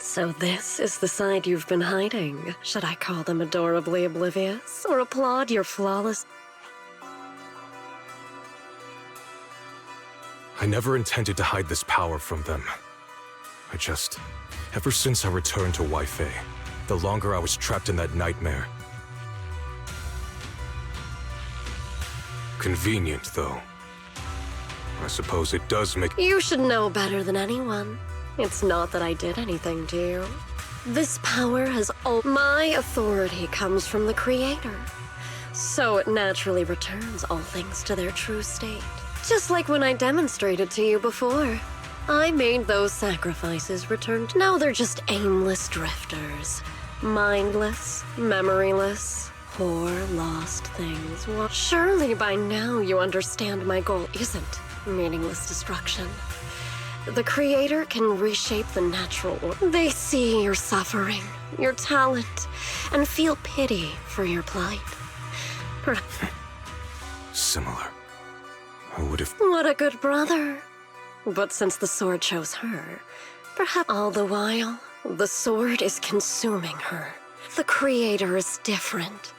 So this is the side you've been hiding. Should I call them adorably oblivious, or applaud your flawless... I never intended to hide this power from them. Ever since I returned to Wi-Fi, the longer I was trapped in that nightmare. Convenient, though. I suppose it does make... You should know better than anyone. It's not that I did anything to you. This power has all... My authority comes from the Creator. So it naturally returns all things to their true state. Just like when I demonstrated to you before. I made those sacrifices return. Now they're just aimless drifters. Mindless, memoryless, poor, lost things. Well, surely by now you understand my goal isn't meaningless destruction. The Creator can reshape the natural order. They see your suffering, your talent, and feel pity for your plight. Similar. I would have... What a good brother. But since the sword chose her, perhaps all the while, the sword is consuming her. The Creator is different.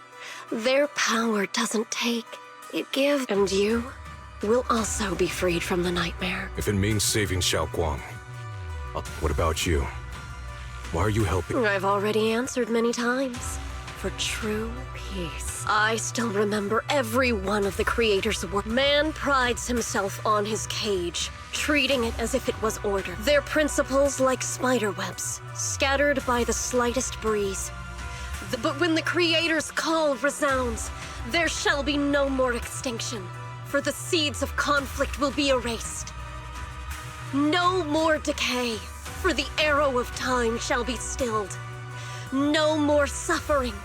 Their power doesn't take, it gives. And you will also be freed from the nightmare. If it means saving Xiao Guang. What about you? Why are you helping? I've already answered many times. For true peace. I still remember every one of the Creator's work. Man prides himself on his cage, treating it as if it was order. Their principles like spider webs, scattered by the slightest breeze. But when the Creator's call resounds, there shall be no more extinction, for the seeds of conflict will be erased. No more decay, for the arrow of time shall be stilled. No more suffering,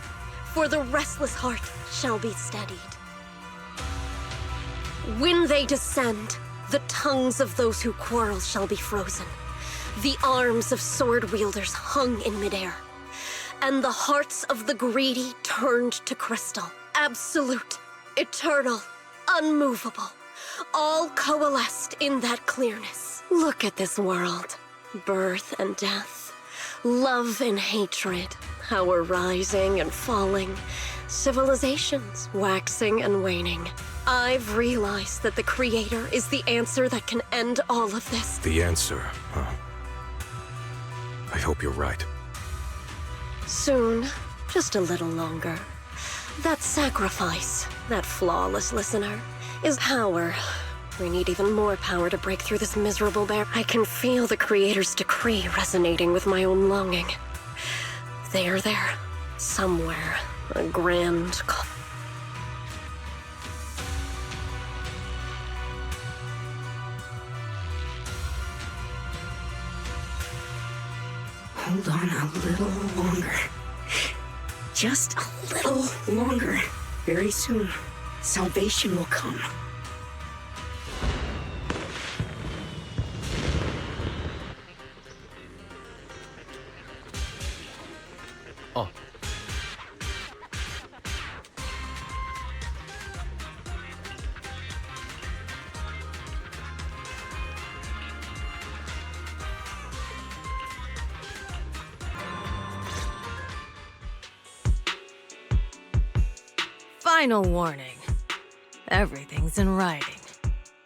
for the restless heart shall be steadied. When they descend, the tongues of those who quarrel shall be frozen, the arms of sword wielders hung in midair, and the hearts of the greedy turned to crystal. Absolute, eternal, unmovable, all coalesced in that clearness. Look at this world, birth and death, love and hatred, power rising and falling, civilizations waxing and waning. I've realized that the Creator is the answer that can end all of this. The answer, huh? I hope you're right. Soon, just a little longer. That sacrifice, that flawless listener, is power. We need even more power to break through this miserable barrier. I can feel the Creator's decree resonating with my own longing. They are there, somewhere, a grand call. Hold on a little longer. Just a little longer. Very soon, salvation will come. Oh. Final warning. Everything's in writing.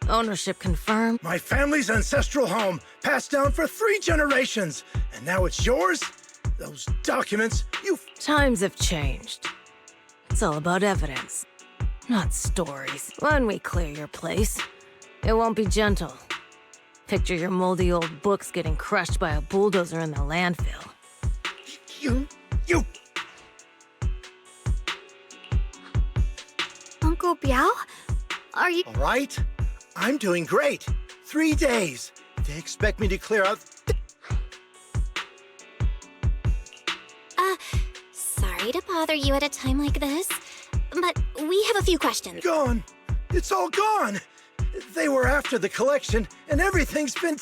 Ownership confirmed. My family's ancestral home, passed down for 3 generations. And now it's yours? Those documents, Times have changed. It's all about evidence, not stories. When we clear your place, it won't be gentle. Picture your moldy old books getting crushed by a bulldozer in the landfill. You... Uncle Biao? Are you— All right? I'm doing great. 3 days. They expect me to clear out... Sorry to bother you at a time like this, but we have a few questions. Gone. It's all gone. They were after the collection, and everything's been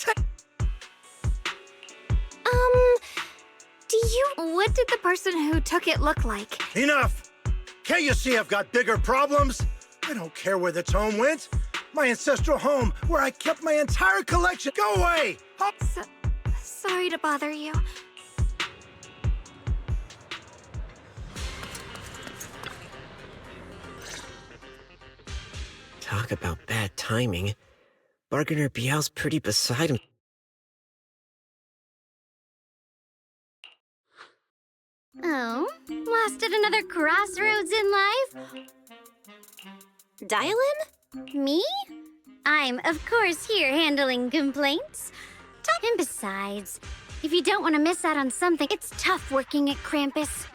What did the person who took it look like? Enough! Can't you see I've got bigger problems? I don't care where the tome went. My ancestral home, where I kept my entire collection. Go away! Sorry to bother you. Talk about bad timing. Bargainer Biao's pretty beside him. Oh, lost at another crossroads in life? Dial-in? Me? I'm, of course, here handling complaints. And besides, if you don't want to miss out on something, it's tough working at Krampus.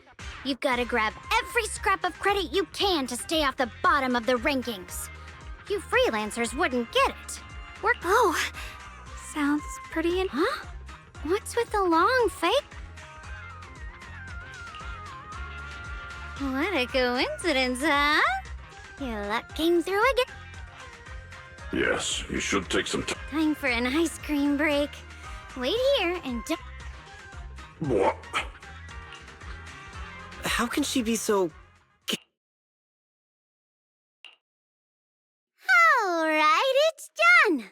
You've got to grab every scrap of credit you can to stay off the bottom of the rankings. You freelancers wouldn't get it. Oh, sounds pretty Huh? What's with the long fake? What a coincidence, huh? Your luck came through again. Yes, you should take some time. Time for an ice cream break. Wait here and What? How can she be so... All right, it's done.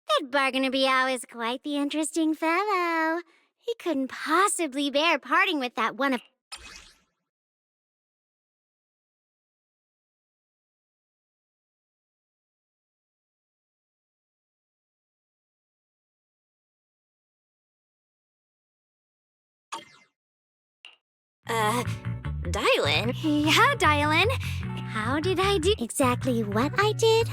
That Bargainer Biao is quite the interesting fellow. He couldn't possibly bear parting with that one of... Dial-in? Yeah, Dial-in. How did I do? Exactly what I did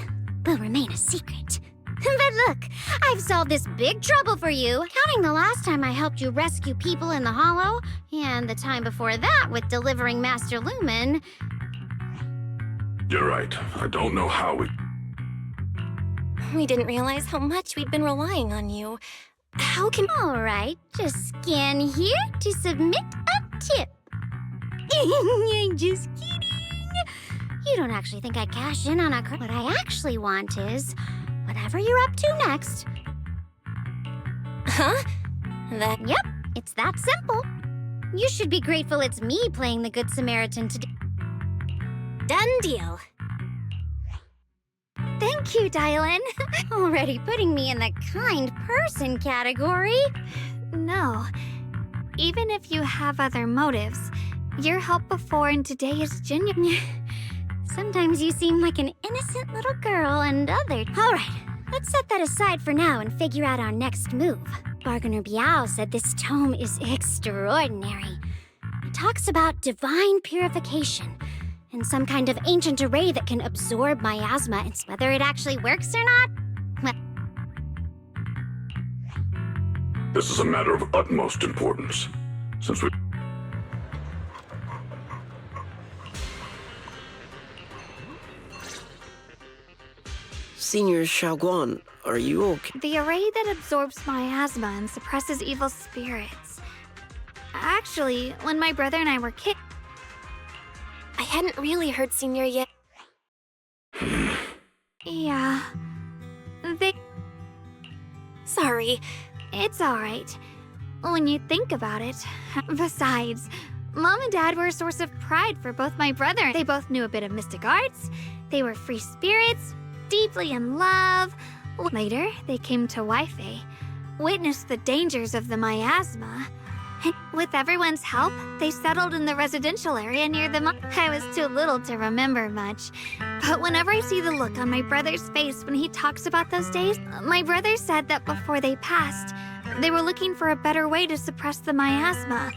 will remain a secret. But look, I've solved this big trouble for you, counting the last time I helped you rescue people in the Hollow, and the time before that with delivering Master Lumen. You're right. I don't know how We didn't realize how much we'd been relying on you. How can... All right, just scan here to submit a tip. I'm just kidding. You don't actually think I'd cash in on a... What I actually want is... whatever you're up to next. Huh? Yep, it's that simple. You should be grateful it's me playing the Good Samaritan today. Done deal. Thank you, Dial-in. Already putting me in the kind person category. No. Even if you have other motives, your help before and today is genuine. Sometimes you seem like an innocent little girl and other... All right, let's set that aside for now and figure out our next move. Bargainer Biao said this tome is extraordinary. It talks about divine purification and some kind of ancient array that can absorb miasma, and whether it actually works or not... Well... This is a matter of utmost importance. Since we... Senior Xiaoguan, are you okay? The array that absorbs miasma and suppresses evil spirits. Actually, when my brother and I were kids... I hadn't really heard Senior yet. Yeah. Sorry. It's alright. When you think about it. Besides, Mom and Dad were a source of pride for both my brother. They both knew a bit of mystic arts. They were free spirits, deeply in love. Later, they came to Wi-Fi, witnessed the dangers of the miasma, And with everyone's help, they settled in the residential area near the I was too little to remember much. But whenever I see the look on my brother's face when he talks about those days, my brother said that before they passed, they were looking for a better way to suppress the miasma.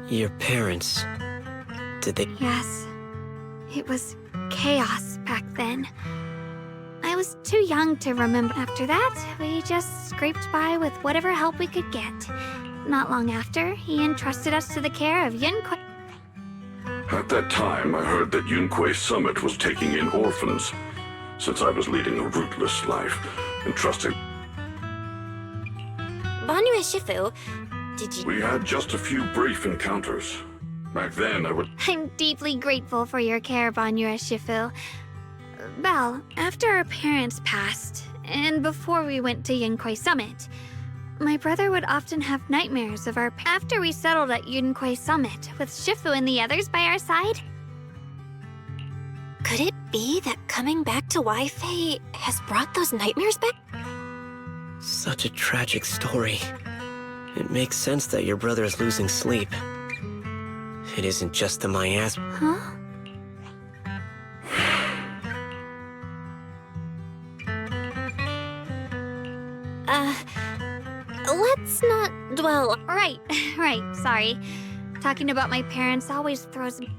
Your parents... did they... Yes. It was chaos back then. I was too young to remember. After that, we just scraped by with whatever help we could get. Not long after, he entrusted us to the care of Yunquei. At that time, I heard that Yunquei Summit was taking in orphans. Since I was leading a rootless life, and trusting... Banyu Shifu, did you... We had just a few brief encounters. Back then, I would... I'm deeply grateful for your care, Banyu Shifu. Belle, after our parents passed, and before we went to Yunquei Summit, my brother would often have nightmares of our... After we settled at Yunquei Summit, with Shifu and the others by our side... Could it be that coming back to Wi-Fi has brought those nightmares back? Such a tragic story. It makes sense that your brother is losing sleep. It isn't just the miasma. Huh? Let's not dwell... Right, sorry. Talking about my parents always throws me...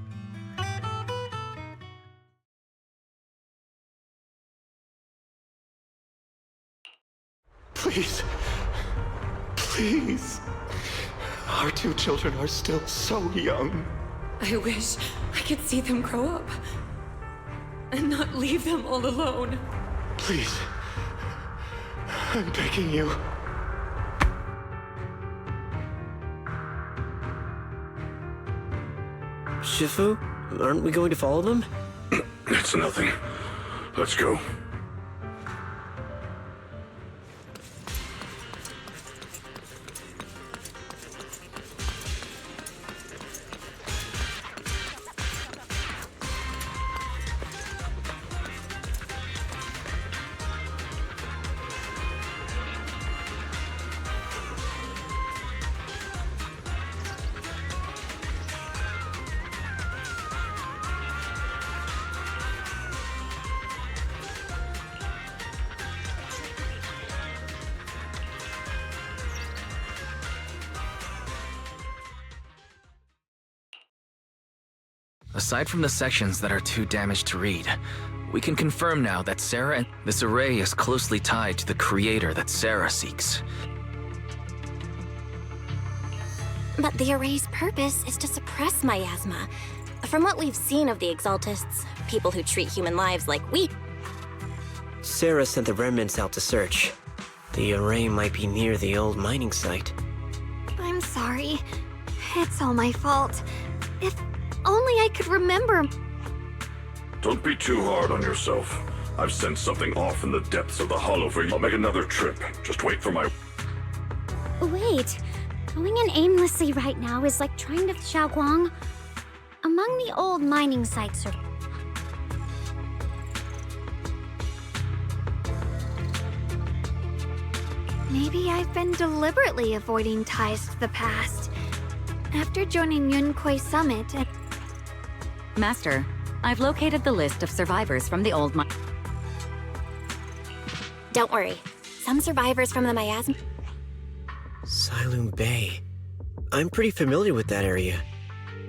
Please. Please. Our two children are still so young. I wish I could see them grow up and not leave them all alone. Please. I'm begging you. Shifu, aren't we going to follow them? It's nothing. Let's go. Aside from the sections that are too damaged to read, we can confirm now that Sarah and this array is closely tied to the creator that Sarah seeks. But the array's purpose is to suppress miasma. From what we've seen of the Exaltists, people who treat human lives like we... Sarah sent the remnants out to search. The array might be near the old mining site. I'm sorry. It's all my fault. If only I could remember... Don't be too hard on yourself. I've sent something off in the depths of the hollow for you. I'll make another trip. Just wait for my... Wait. Going in aimlessly right now is like trying to... Xiaoguang, among the old mining sites are... Maybe I've been deliberately avoiding ties to the past. After joining Yunquei Summit and... Master, I've located the list of survivors from the old mine. Don't worry. Some survivors from the miasma... Silum Bay. I'm pretty familiar with that area.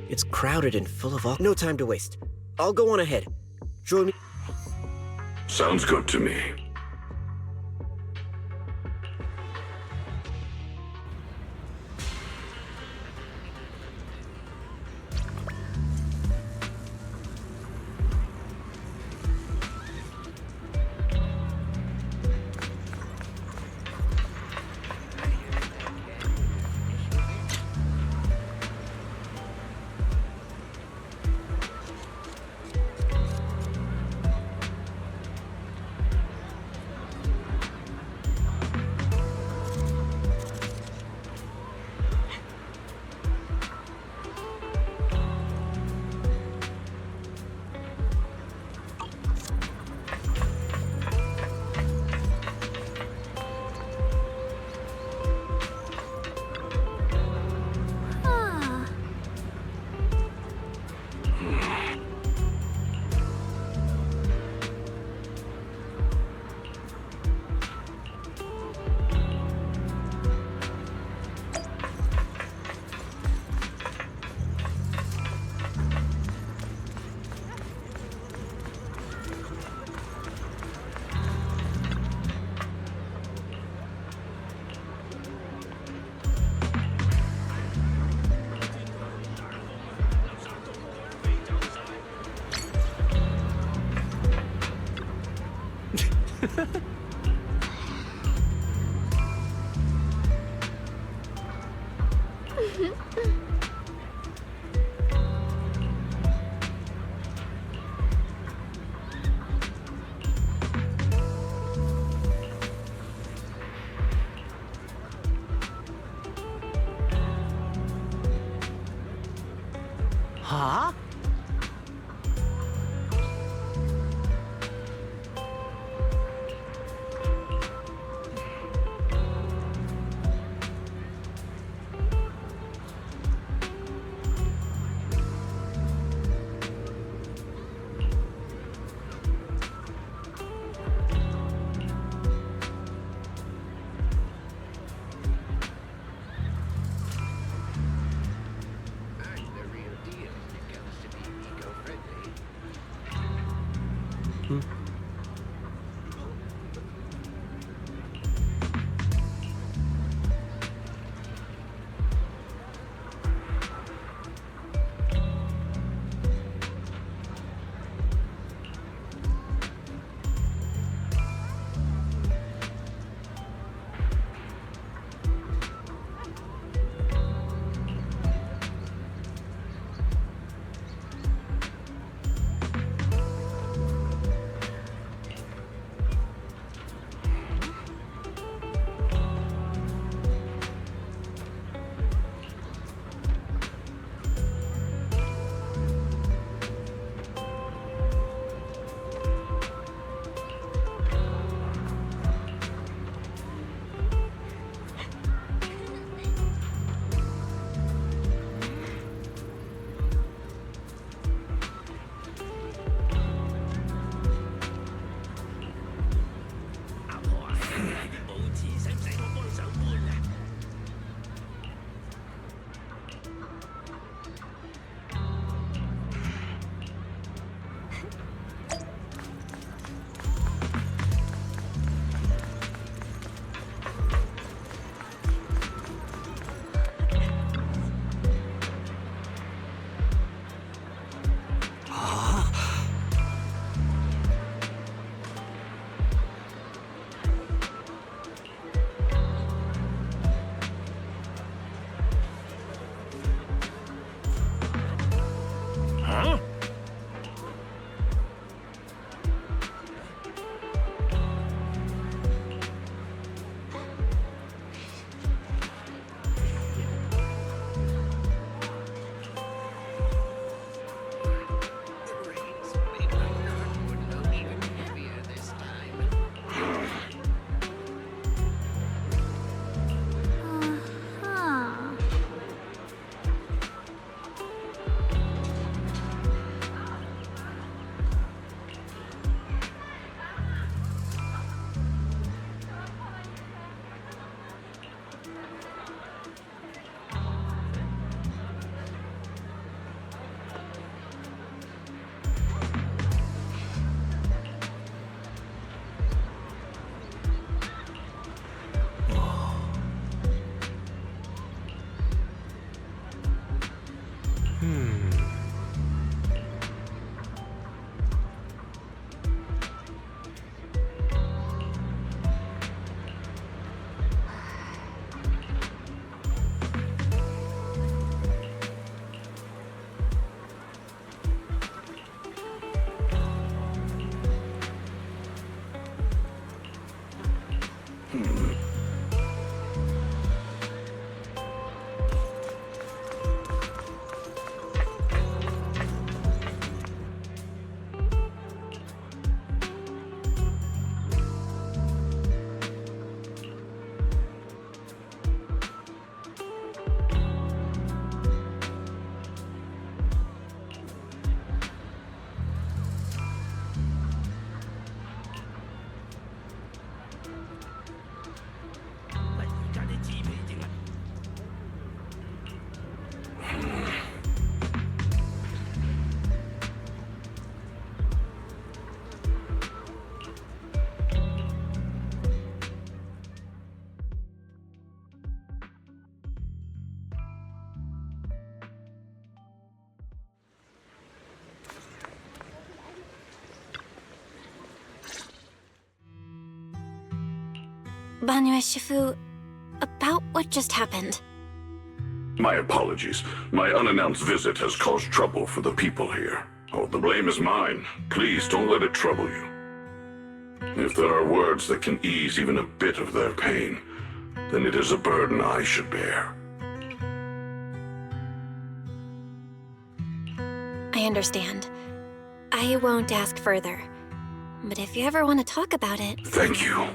It's crowded and full of all... No time to waste. I'll go on ahead. Join me... Sounds good to me. Huh? Banue Shifu, about what just happened. My apologies. My unannounced visit has caused trouble for the people here. Oh, the blame is mine. Please don't let it trouble you. If there are words that can ease even a bit of their pain, then it is a burden I should bear. I understand. I won't ask further. But if you ever want to talk about it... Thank you.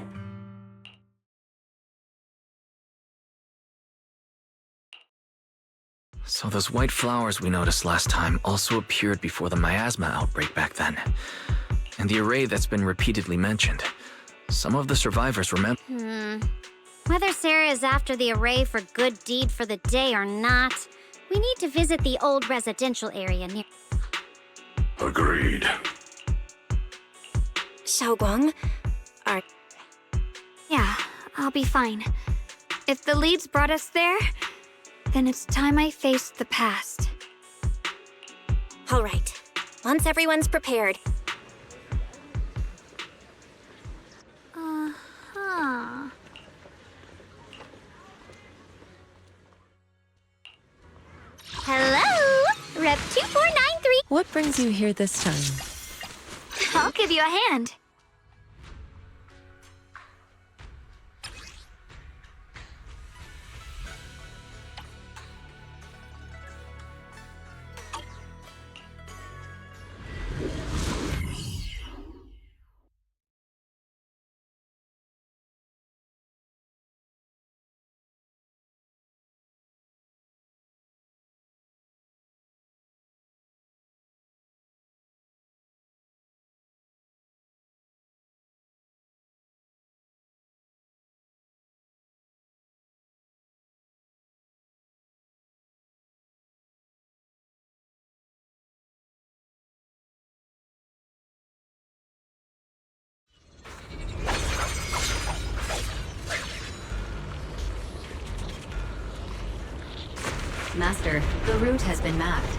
So those white flowers we noticed last time also appeared before the miasma outbreak back then. And the array that's been repeatedly mentioned. Some of the survivors remember... Whether Sarah is after the array for good deed for the day or not, we need to visit the old residential area near... Agreed. Xiaoguang, are... Yeah, I'll be fine. If the leads brought us there, then it's time I faced the past. All right. Once everyone's prepared. Uh-huh. Hello? Rep 2493. What brings you here this time? I'll give you a hand. Master, the route has been mapped.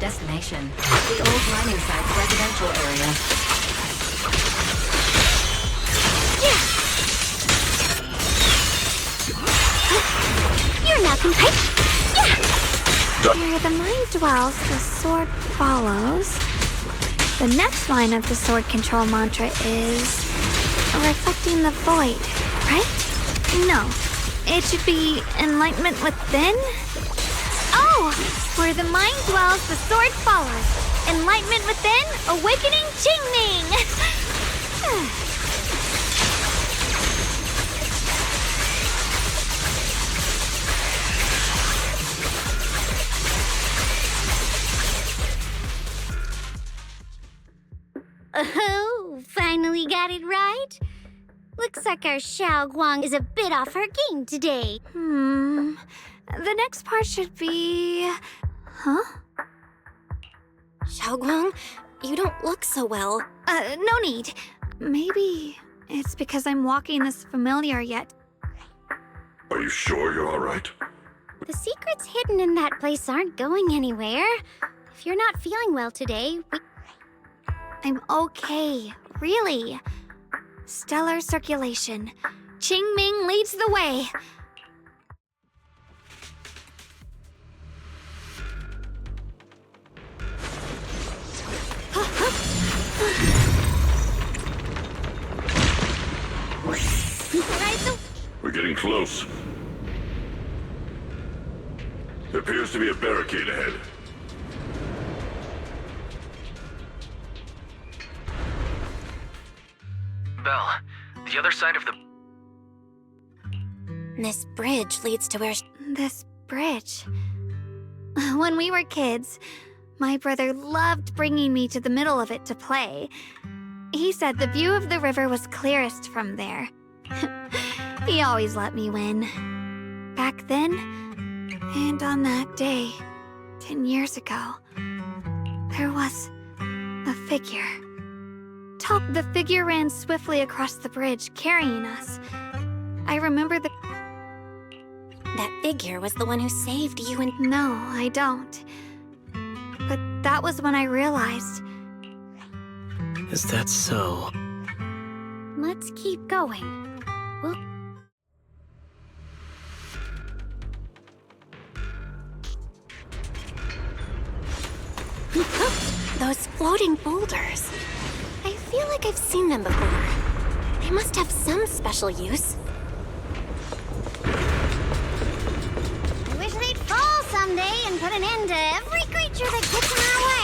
Destination, the old mining site's residential area. You're not complete. Where the mind dwells, the sword follows. The next line of the sword control mantra is... reflecting the void, right? No. It should be enlightenment within? Oh! Where the mind dwells, the sword follows. Enlightenment within, awakening Qingming! Oh, finally got it right. Looks like our Xiaoguang is a bit off her game today. The next part should be... Huh? Xiaoguang, you don't look so well. No need. Maybe it's because I'm walking this familiar yet. Are you sure you're all right? The secrets hidden in that place aren't going anywhere. If you're not feeling well today, I'm okay, really. Stellar circulation. Qingming leads the way. We're getting close. There appears to be a barricade ahead. Belle, the other side of the... This bridge leads to where... This bridge. When we were kids, my brother loved bringing me to the middle of it to play. He said the view of the river was clearest from there. He always let me win. Back then, and on that day, 10 years ago, there was a figure. The figure ran swiftly across the bridge, carrying us. I remember the... That figure was the one who saved you and... No, I don't. But that was when I realized... Is that so? let's keep going. We'll Those floating boulders. I feel like I've seen them before. They must have some special use. I wish they'd fall someday and put an end to every creature that gets in our way.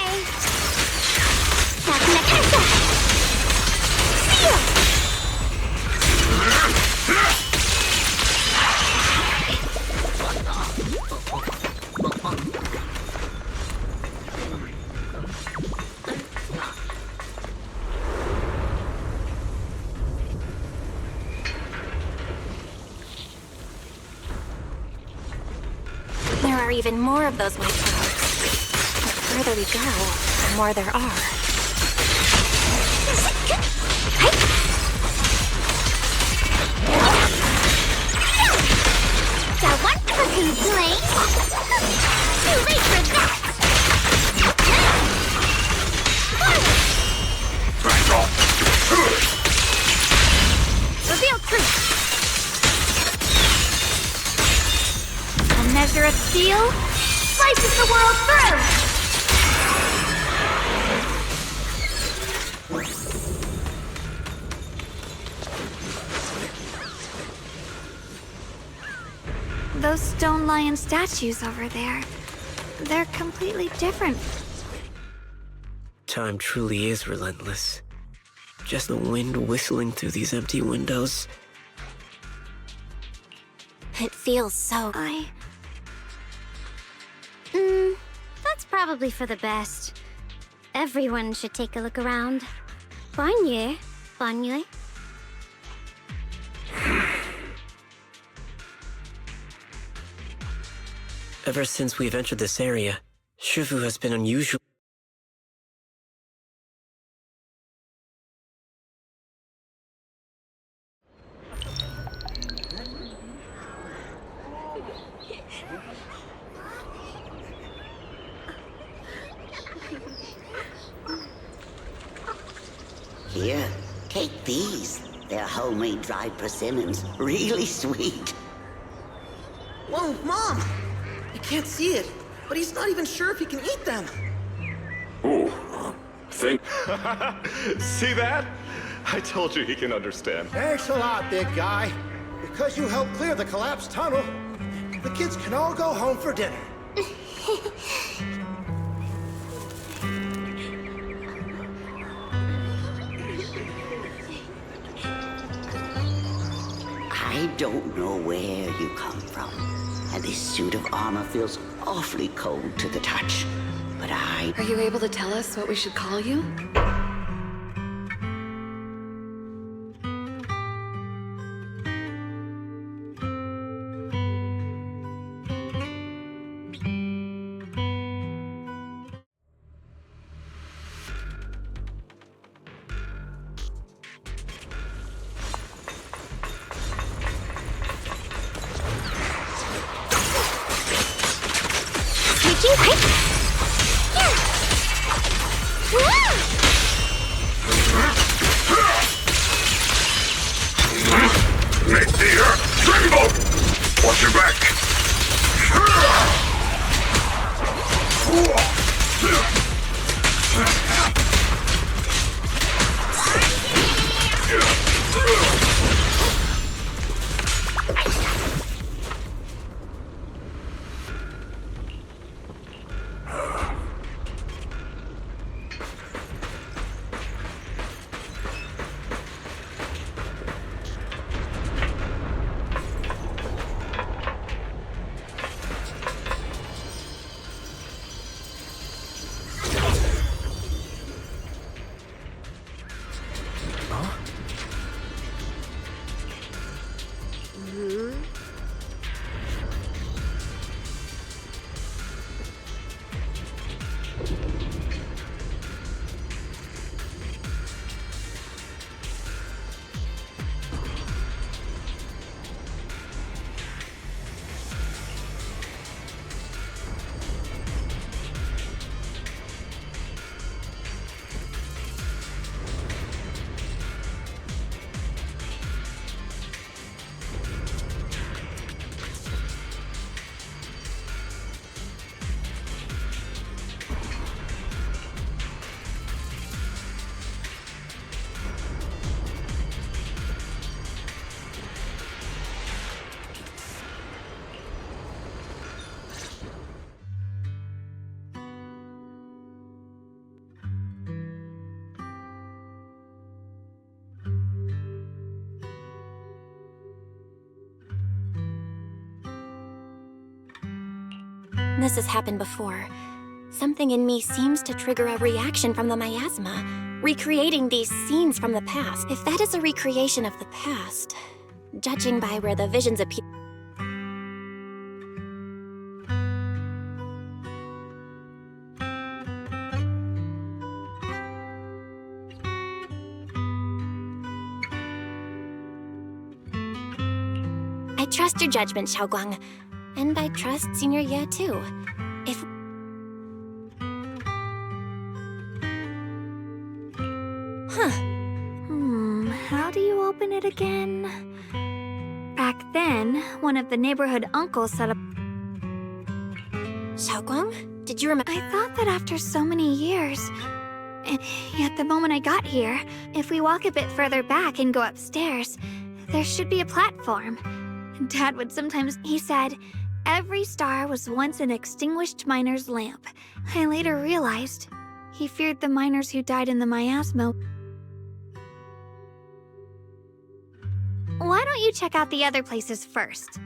There are even more of those white clouds. The further we go, the more there are. Got one person slain. Too late for that. Reveal truth. A measure of steel slices the world through. Those stone lion statues over there, they're completely different. Time truly is relentless. Just the wind whistling through these empty windows. It feels so... That's probably for the best. Everyone should take a look around. Bonne nuit. Ever since we've entered this area, Shifu has been unusual. Here, take these. They're homemade dried persimmons. Really sweet. Whoa, Mom! You can't see it, but he's not even sure if he can eat them. Oh, think. See that? I told you he can understand. Thanks a lot, big guy. Because you helped clear the collapsed tunnel, the kids can all go home for dinner. I don't know where you come from, and this suit of armor feels awfully cold to the touch. But Are you able to tell us what we should call you? Make the earth tremble! Watch your back! This has happened before. Something in me seems to trigger a reaction from the miasma, recreating these scenes from the past. If that is a recreation of the past, judging by where the visions appear. I trust your judgment, Xiaoguang, and I trust Senior Ye too. If How do you open it again? Back then, one of the neighborhood uncles set up. Xiaoguang, did you remember? I thought that after so many years, and yet the moment I got here, if we walk a bit further back and go upstairs, there should be a platform. Dad would sometimes, he said, every star was once an extinguished miner's lamp. I later realized he feared the miners who died in the miasma. Why don't you check out the other places first?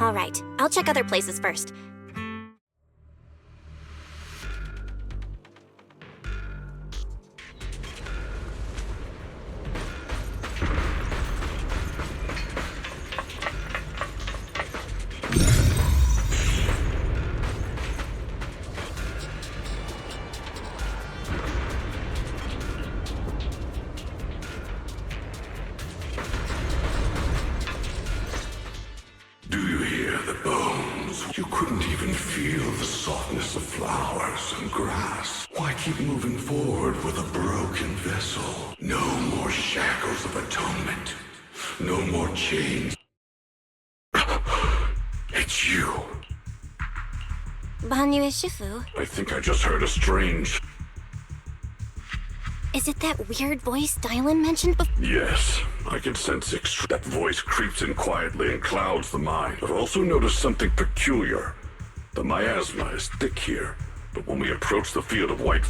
All right, I'll check other places first. You couldn't even feel the softness of flowers and grass. Why keep moving forward with a broken vessel? No more shackles of atonement. No more chains. It's you. Banyue Shifu? I think I just heard a strange... Is it that weird voice Dylan mentioned before? Yes, I can sense that voice creeps in quietly and clouds the mind. I've also noticed something peculiar. The miasma is thick here, but when we approach the field of white...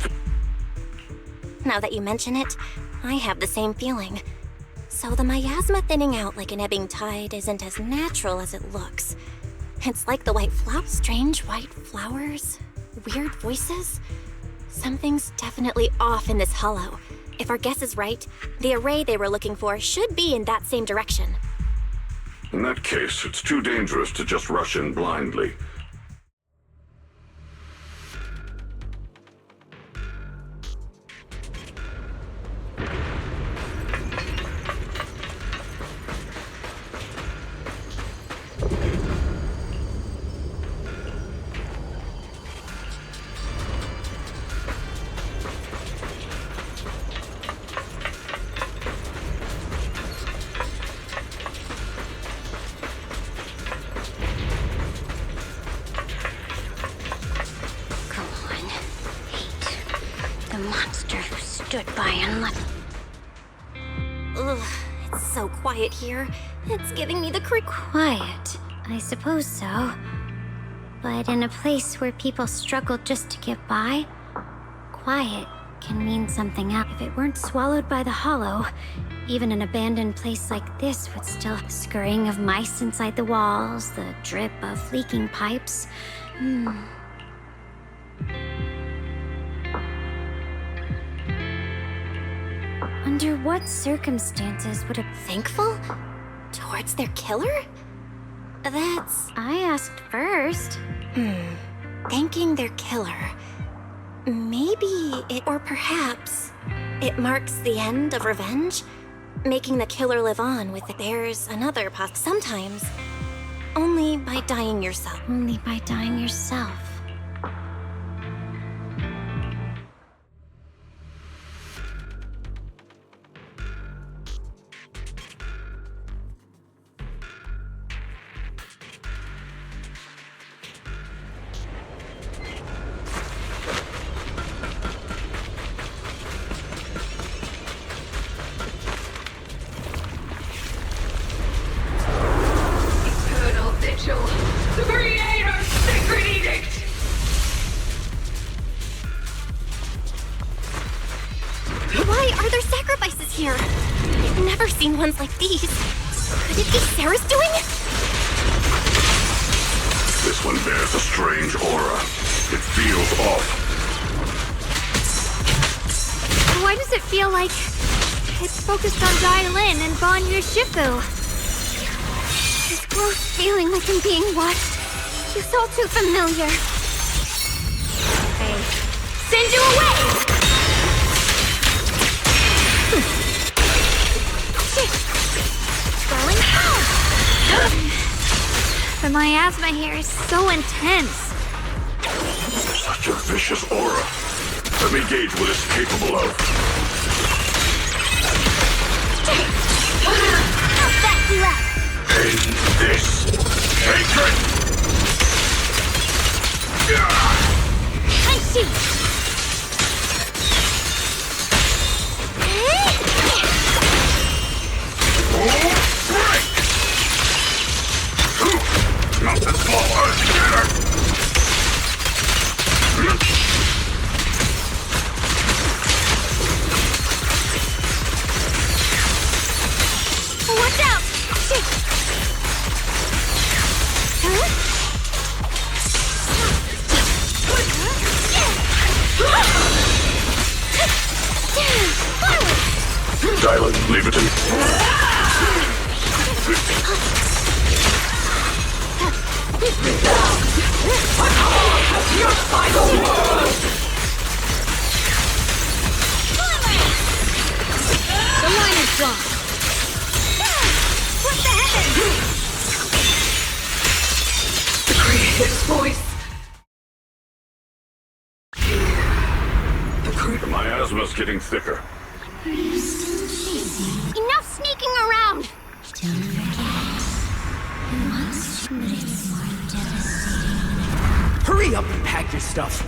Now that you mention it, I have the same feeling. So the miasma thinning out like an ebbing tide isn't as natural as it looks. It's like the white flowers. Strange white flowers? Weird voices? Something's definitely off in this hollow. If our guess is right, the array they were looking for should be in that same direction. In that case, it's too dangerous to just rush in blindly. Here. It's giving me the creep. Quiet, I suppose so. But in a place where people struggle just to get by, quiet can mean something else. If it weren't swallowed by the hollow, even an abandoned place like this would still scurrying of mice inside the walls, the drip of leaking pipes. Under what circumstances would a... Thankful? Towards their killer? That's... I asked first. Thanking their killer. Maybe it... Or perhaps it marks the end of revenge? Making the killer live on with it. There's another sometimes. Only by dying yourself. Only by dying yourself. The Creator's sacred edict! Why are there sacrifices here? I've never seen ones like these. Could it be Sarah's doing? This one bears a strange aura. It feels off. Why does it feel like it's focused on Dylan and Banyu Shifu? This gross feeling like I'm being watched feels all too familiar. Hey, send you away! Going out! The miasma here is so intense. Such a vicious aura. Let me gauge what it's capable of. I'll back you up. End this hatred! I see. Break! Not this small earth together! Watch out! Shit! Huh? Dylan, leave it to me. Your final word! The line is gone. What the heavens? The Creator's voice. The miasma's getting thicker. Enough sneaking around! Don't forget. Once, but it's more devastating. Hurry up and pack your stuff.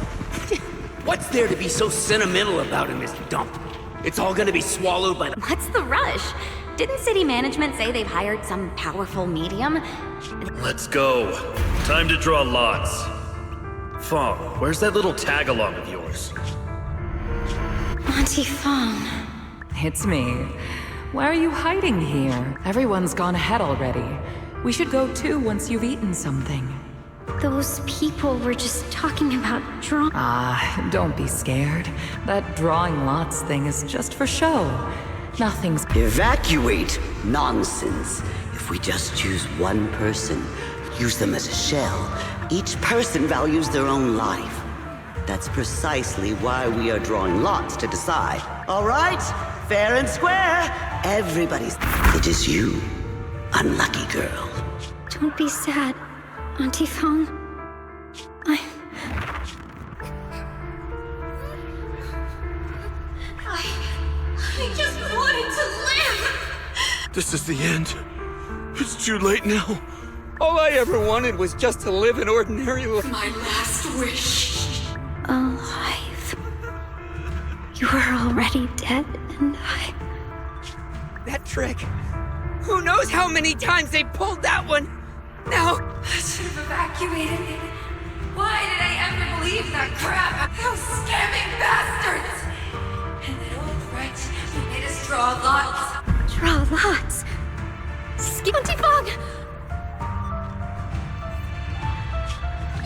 What's there to be so sentimental about in this dump? It's all gonna be swallowed by the... What's the rush? Didn't city management say they've hired some powerful medium? Let's go. Time to draw lots. Fong, where's that little tag-along of yours? Auntie Fong. It's me. Why are you hiding here? Everyone's gone ahead already. We should go too once you've eaten something. Those people were just talking about drawing. Ah, don't be scared. That drawing lots thing is just for show. Nothing's... Evacuate! Nonsense. If we just choose one person, use them as a shell, each person values their own life. That's precisely why we are drawing lots to decide. All right? Fair and square. Everybody's... It is you, unlucky girl. Don't be sad, Auntie Fong. I just wanted to live! This is the end. It's too late now. All I ever wanted was just to live an ordinary life. My last wish. alive. You were already dead, and I... That trick. Who knows how many times they pulled that one? Now... I should have evacuated. Why did I ever believe that crap? Those scamming bastards! And that old wretch who made us draw lots. Draw lots? Auntie Fong!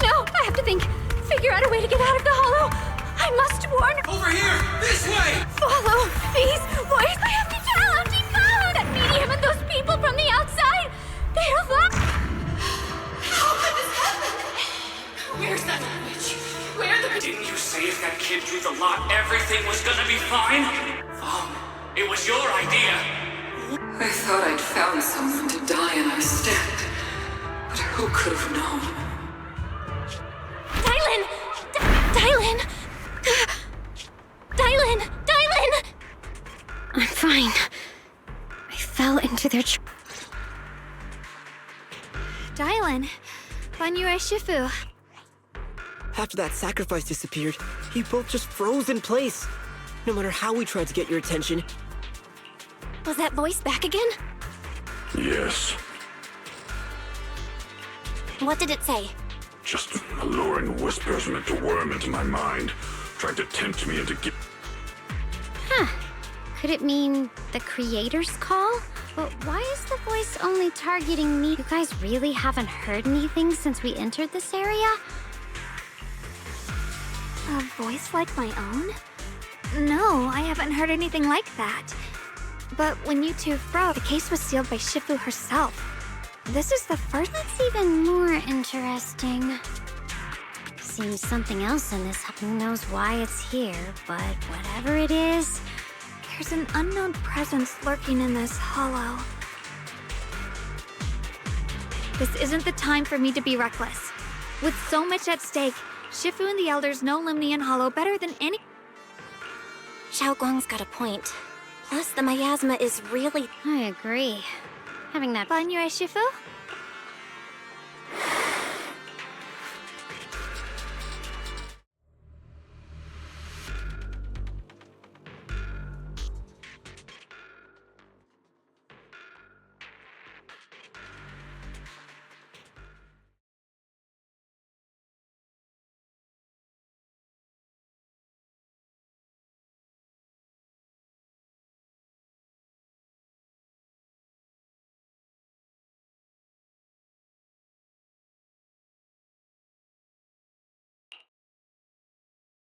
No, I have to think. Figure out a way to get out of the hollow. I must warn... Over here! This way! Follow these boys. I have to tell Auntie Fong! That medium and those people from the outside, they are locked. How could this happen? Where's that witch? Where the... Didn't you say if that kid drew the lot, everything was gonna be fine? It was your idea. I thought I'd found someone to die in our stead. But who could have known? Dylan! Dylan! Dylan! Dylan! I'm fine. I fell into their Dylan, Banyu Shifu. After that sacrifice disappeared, you both just froze in place. No matter how we tried to get your attention. Was that voice back again? Yes. What did it say? Just alluring whispers meant to worm into my mind, trying to tempt me into Huh. Could it mean the Creator's call? But why is the voice only targeting me? You guys really haven't heard anything since we entered this area? A voice like my own? No, I haven't heard anything like that. But when you two froze, the case was sealed by Shifu herself. This is the first. That's even more interesting. Seems something else in this. Who knows why it's here, but whatever it is, there's an unknown presence lurking in this hollow. This isn't the time for me to be reckless. With so much at stake, Shifu and the Elders know Limnian Hollow better than any. Xiao Guang's got a point. Plus, the miasma is really. I agree. Having that fun, you Shifu?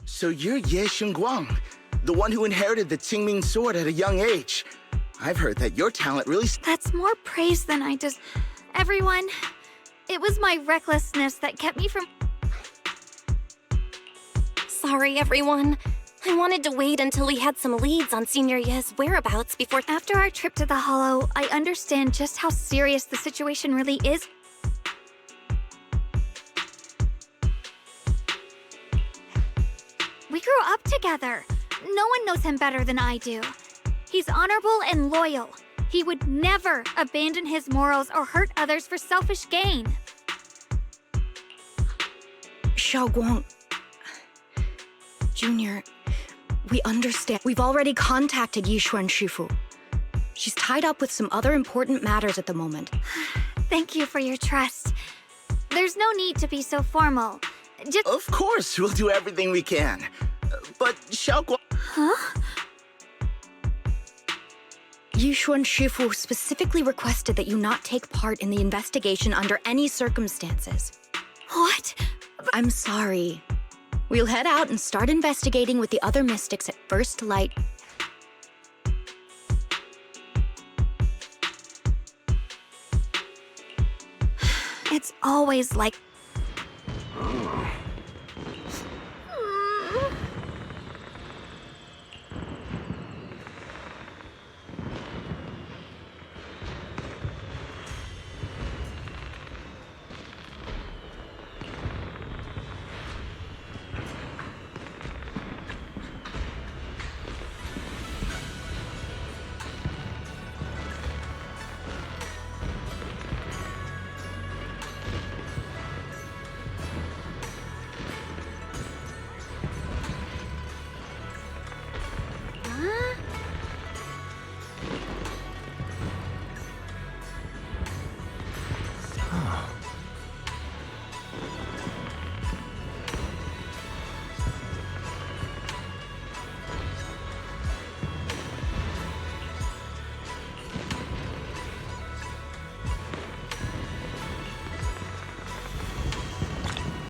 So you're Ye Xingguang, the one who inherited the Qingming sword at a young age. I've heard that your talent really... That's more praise than I just... Everyone, it was my recklessness that kept me from... Sorry, everyone. I wanted to wait until we had some leads on Senior Ye's whereabouts before... After our trip to the Hollow, I understand just how serious the situation really is. We grew up together. No one knows him better than I do. He's honorable and loyal. He would never abandon his morals or hurt others for selfish gain. Xiao Guang... Junior, we understand. We've already contacted Yishuan Shifu. She's tied up with some other important matters at the moment. Thank you for your trust. There's no need to be so formal. Just... Of course, we'll do everything we can. But Xiao Guang... Huh? Yishuan Shifu specifically requested that you not take part in the investigation under any circumstances. What? I'm sorry. We'll head out and start investigating with the other mystics at first light. It's always like...